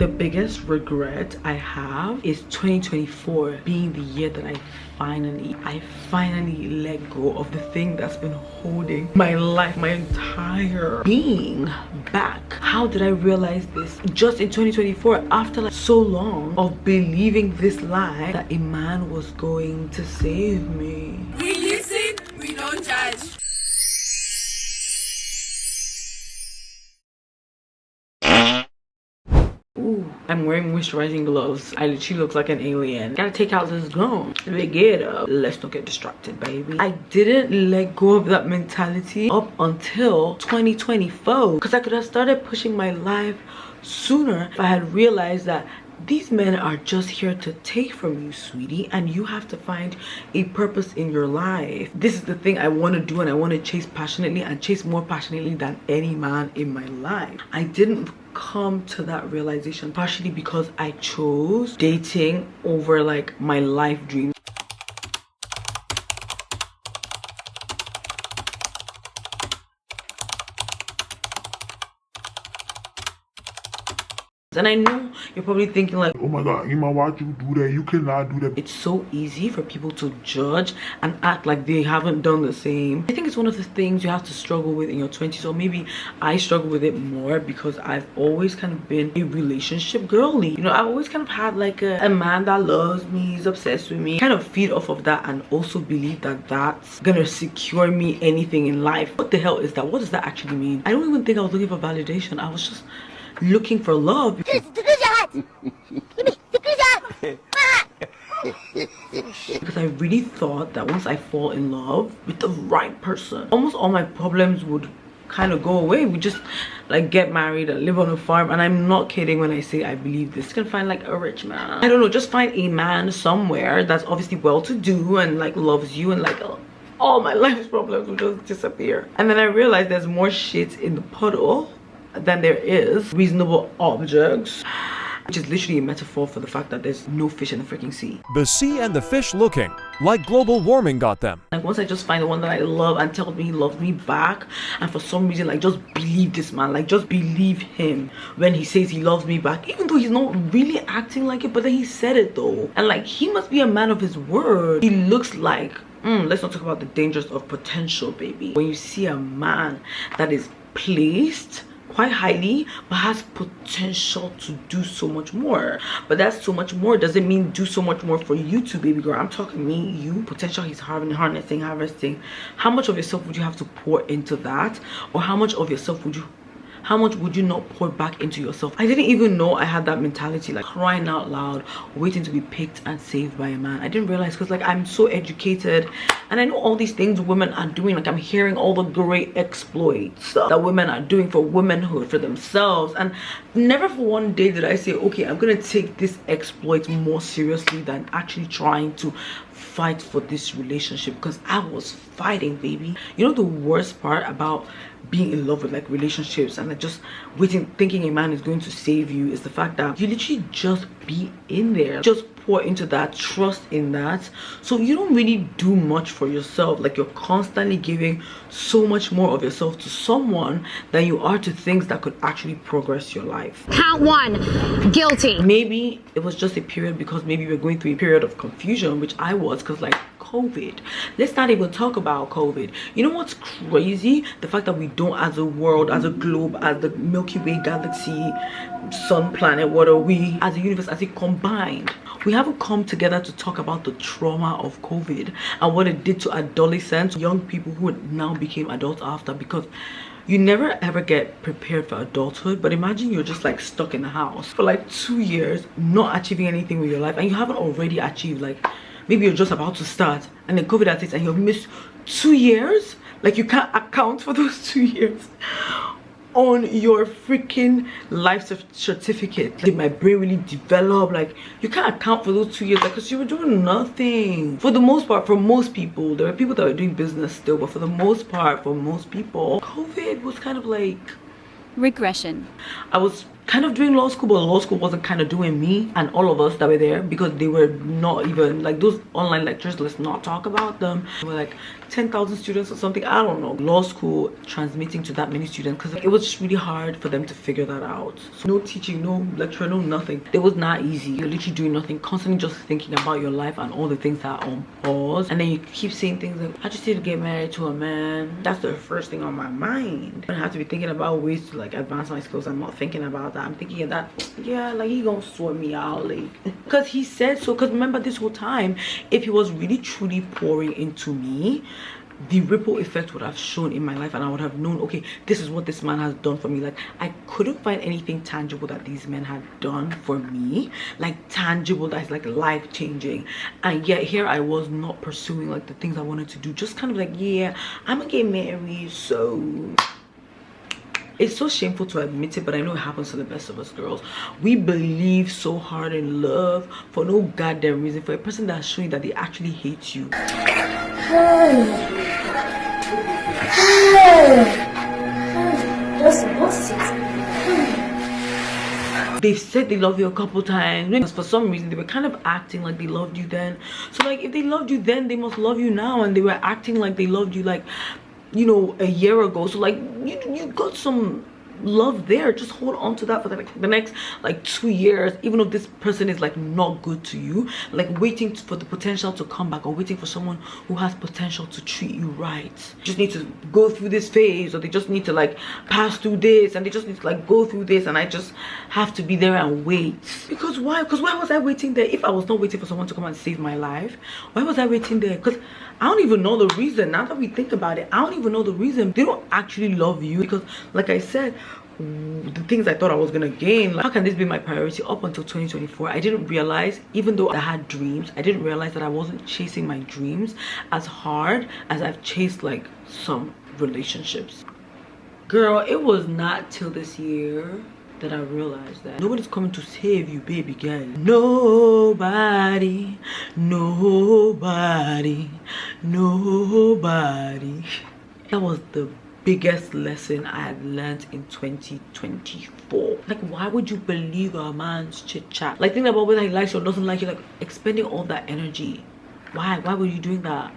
The biggest regret I have is 2024 being the year that I finally let go of the thing that's been holding my life, my entire being back. How did I realize this? Just in 2024, after like so long of believing this lie that a man was going to save me. We listen, we don't judge. Ooh, I'm wearing moisturizing gloves. I literally look like an alien. Gotta take out this gun. Get up. Let's not get distracted, baby. I didn't let go of that mentality up until 2024, because I could have started pushing my life sooner if I had realized that these men are just here to take from you, sweetie, and you have to find a purpose in your life. This is the thing I want to do, and I want to chase passionately, and chase more passionately than any man in my life. I didn't come to that realization partially because I chose dating over like my life dream. And I know you're probably thinking like, oh my god, Ima, why'd you do that? You cannot do that. It's so easy for people to judge and act like they haven't done the same. I think it's one of the things you have to struggle with in your 20s, or maybe I struggle with it more because I've always kind of been a relationship girly. You know, I've always kind of had like a man that loves me, is obsessed with me, kind of feed off of that, and also believe that that's gonna secure me anything in life. What the hell is that? What does that actually mean? I don't even think I was looking for validation. I was just looking for love. Because I really thought that once I fall in love with the right person, almost all my problems would kind of go away. We just like get married and live on a farm. And I'm not kidding when I say I believe this. You can find like a rich man, I don't know, just find a man somewhere that's obviously well-to-do and like loves you, and like all my life's problems will just disappear. And then I realized there's more shit in the puddle than there is reasonable objects, which is literally a metaphor for the fact that there's no fish in the freaking sea. The sea and the fish looking like global warming got them. Like once I just find the one that I love and tells me he loves me back, and for some reason like just believe this man, like just believe him when he says he loves me back, even though he's not really acting like it, but then he said it though, and like he must be a man of his word. He looks like let's not talk about the dangers of potential, baby. When you see a man that is placed quite highly but has potential to do so much more, but that's so much more doesn't mean do so much more for you too, baby girl. I'm talking me, you, potential he's harnessing. How much of yourself would you have to pour into that, or how much would you not pour back into yourself? I didn't even know I had that mentality, like crying out loud, waiting to be picked and saved by a man. I didn't realize, because like I'm so educated and I know all these things women are doing. Like I'm hearing all the great exploits that women are doing for womanhood, for themselves, and never for one day did I say, okay, I'm gonna take this exploit more seriously than actually trying to fight for this relationship, because I was fighting, baby. You know the worst part about being in love with like relationships and like just waiting, thinking a man is going to save you, is the fact that you literally just be in there, just pour into that, trust in that, so you don't really do much for yourself. Like you're constantly giving so much more of yourself to someone than you are to things that could actually progress your life. Count one, guilty. Maybe it was just a period because maybe we're going through a period of confusion, which I was, because like COVID, let's not even talk about COVID. You know what's crazy? The fact that we don't, as a world, as a globe, as the Milky Way galaxy, sun, planet, what are we, as a universe, as a combined, we haven't come together to talk about the trauma of COVID and what it did to adolescents, young people who now became adults after. Because you never ever get prepared for adulthood, but imagine you're just like stuck in the house for like 2 years, not achieving anything with your life, and you haven't already achieved, like maybe you're just about to start, and then COVID hits and you've missed 2 years. Like you can't account for those 2 years on your freaking life certificate. Did my brain really develop? Like you can't account for those 2 years, like, because you were doing nothing. For the most part, for most people, there were people that were doing business still, but for the most part, for most people, COVID was kind of like regression. I was kind of doing law school, but law school wasn't kind of doing me and all of us that were there, because they were not even like those online lectures. Let's not talk about them. There were like 10,000 students or something. I don't know. Law school transmitting to that many students, because it was just really hard for them to figure that out. So no teaching, no lecture, no nothing. It was not easy. You're literally doing nothing, constantly just thinking about your life and all the things that are on pause. And then you keep saying things like, I just need to get married to a man. That's the first thing on my mind. I have to be thinking about ways to like advance my skills. I'm not thinking about that. I'm thinking of that, yeah, like he gonna sort me out, like, because he said so. Because remember, this whole time, if he was really truly pouring into me, the ripple effect would have shown in my life, and I would have known, okay, this is what this man has done for me. Like, I couldn't find anything tangible that these men had done for me, like tangible, that's like life-changing. And yet here I was not pursuing like the things I wanted to do, just kind of like, yeah, I'm gonna get married. So it's so shameful to admit it, but I know it happens to the best of us girls. We believe so hard in love for no goddamn reason, for a person that's showing that they actually hate you. They've said they love you a couple times, because for some reason they were kind of acting like they loved you then. So like, if they loved you then, they must love you now, and they were acting like they loved you like, you know, a year ago. So like, you got some love there. Just hold on to that for the next like 2 years, even if this person is like not good to you, like waiting for the potential to come back, or waiting for someone who has potential to treat you right. Just need to go through this phase, or they just need to like pass through this, and they just need to like go through this, and I just have to be there and wait. Because why? Because why was I waiting there if I was not waiting for someone to come and save my life? Why was I waiting there? Because I don't even know the reason. Now that we think about it, I don't even know the reason. They don't actually love you, because like I said, the things I thought I was gonna gain, like, how can this be my priority? Up until 2024, I didn't realize, even though I had dreams, I didn't realize that I wasn't chasing my dreams as hard as I've chased like some relationships. Girl, it was not till this year that I realized that nobody's coming to save you, baby girl. Nobody, nobody, nobody. That was the biggest lesson I had learned in 2024. Like, why would you believe a man's chit chat? Like, think about whether he likes you or doesn't like you, like expending all that energy. Why were you doing that?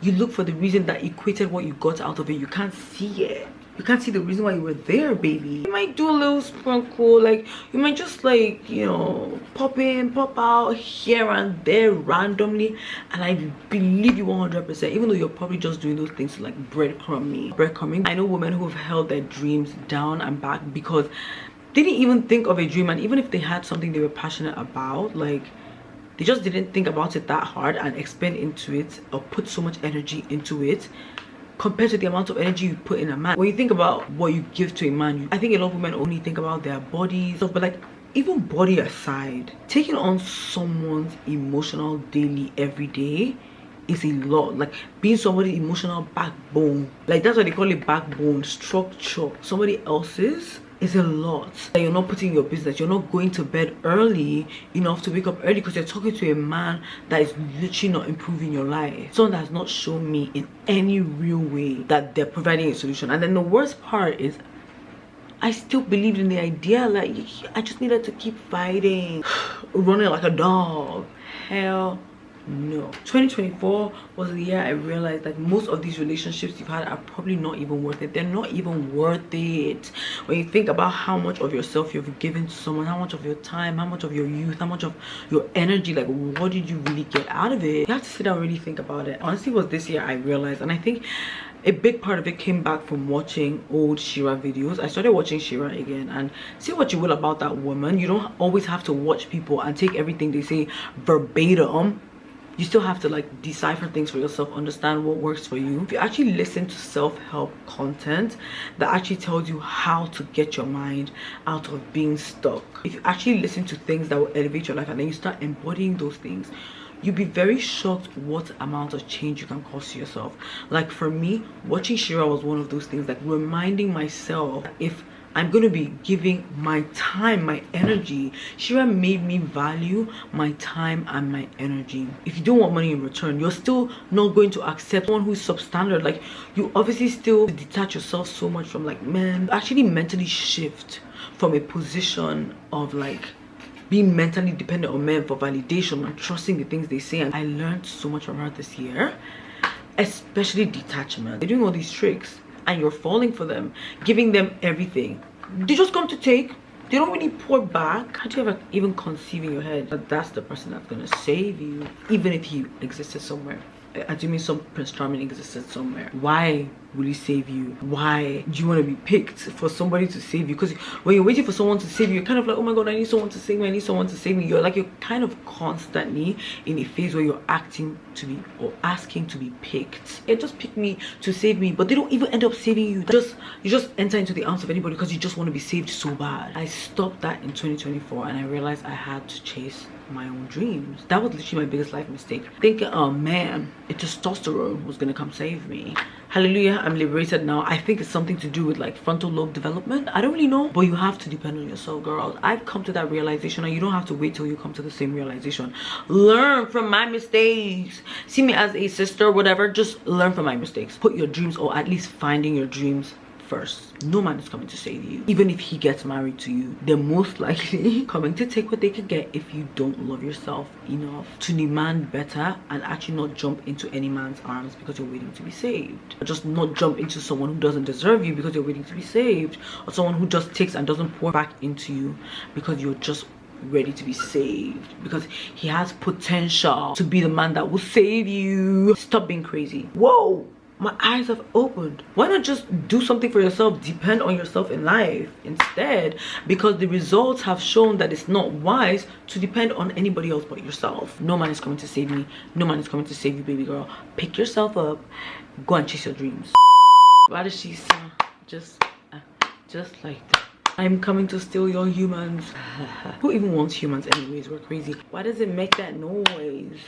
You look for the reason that equated what you got out of it. You can't see it. You can't see the reason why you were there, baby. You might do a little sprinkle, like you might just like, you know, pop in, pop out here and there randomly, and I believe you 100%, even though you're probably just doing those things to like breadcrumbing. I know women who have held their dreams down and back because they didn't even think of a dream, and even if they had something they were passionate about, like they just didn't think about it that hard and expend into it or put so much energy into it compared to the amount of energy you put in a man. When you think about what you give to a man, I think a lot of women only think about their bodies, but like, even body aside, taking on someone's emotional daily every day is a lot. Like being somebody's emotional backbone, like that's why they call it backbone structure. Somebody else's is a lot. Like, you're not putting your business, you're not going to bed early enough to wake up early because you're talking to a man that is literally not improving your life. Someone that has not shown me in any real way that they're providing a solution. And then the worst part is, I still believed in the idea, like I just needed to keep fighting, running like a dog. Hell no. 2024 was the year I realized that most of these relationships you've had are probably not even worth it. They're not even worth it. When you think about how much of yourself you've given to someone, how much of your time, how much of your youth, how much of your energy, like what did you really get out of it? You have to sit down and really think about it. Honestly, it was this year I realized, and I think a big part of it came back from watching old Shira videos. I started watching Shira again, and say what you will about that woman, you don't always have to watch people and take everything they say verbatim. You still have to like decipher things for yourself, understand what works for you. If you actually listen to self-help content that actually tells you how to get your mind out of being stuck, if you actually listen to things that will elevate your life and then you start embodying those things, you'll be very shocked what amount of change you can cause to yourself. Like for me, watching Shira was one of those things, like reminding myself, if I'm going to be giving my time, my energy. Shira made me value my time and my energy. If you don't want money in return, you're still not going to accept someone who's substandard. Like, you obviously still detach yourself so much from like men. Actually mentally shift from a position of like being mentally dependent on men for validation and trusting the things they say. And I learned so much from her this year, especially detachment. They're doing all these tricks and you're falling for them, giving them everything. They just come to take. They don't really pour back. How do you ever even conceive in your head that that's the person that's gonna save you, even if he existed somewhere? Assuming some Prince Charming existed somewhere, why will he save you? Why do you want to be picked for somebody to save you? Because when you're waiting for someone to save you, you're kind of like, oh my god, I need someone to save me, I need someone to save me. You're kind of constantly in a phase where you're acting to be or asking to be picked. It just pick me to save me, but they don't even end up saving you. You just enter into the arms of anybody because you just want to be saved so bad. I stopped that in 2024 and I realized I had to chase my own dreams. That was literally my biggest life mistake, thinking, oh man, if testosterone was gonna come save me. Hallelujah, I'm liberated now. I think it's something to do with like frontal lobe development. I don't really know, but you have to depend on yourself, girls. I've come to that realization and you don't have to wait till you come to the same realization. Learn from my mistakes. See me as a sister, whatever. Just learn from my mistakes. Put your dreams, or at least finding your dreams, first. No man is coming to save you. Even if he gets married to you, they're most likely coming to take what they can get if you don't love yourself enough to demand better and actually not jump into any man's arms because you're waiting to be saved. Or just not jump into someone who doesn't deserve you because you're waiting to be saved. Or someone who just takes and doesn't pour back into you because you're just ready to be saved, because he has potential to be the man that will save you. Stop being crazy. Whoa, my eyes have opened. Why not just do something for yourself? Depend on yourself in life instead, because the results have shown that it's not wise to depend on anybody else but yourself. No man is coming to save me. No man is coming to save you, baby girl. Pick yourself up, go and chase your dreams. Why does she sound just like that? I'm coming to steal your humans. Who even wants humans anyways? We're crazy. Why does it make that noise?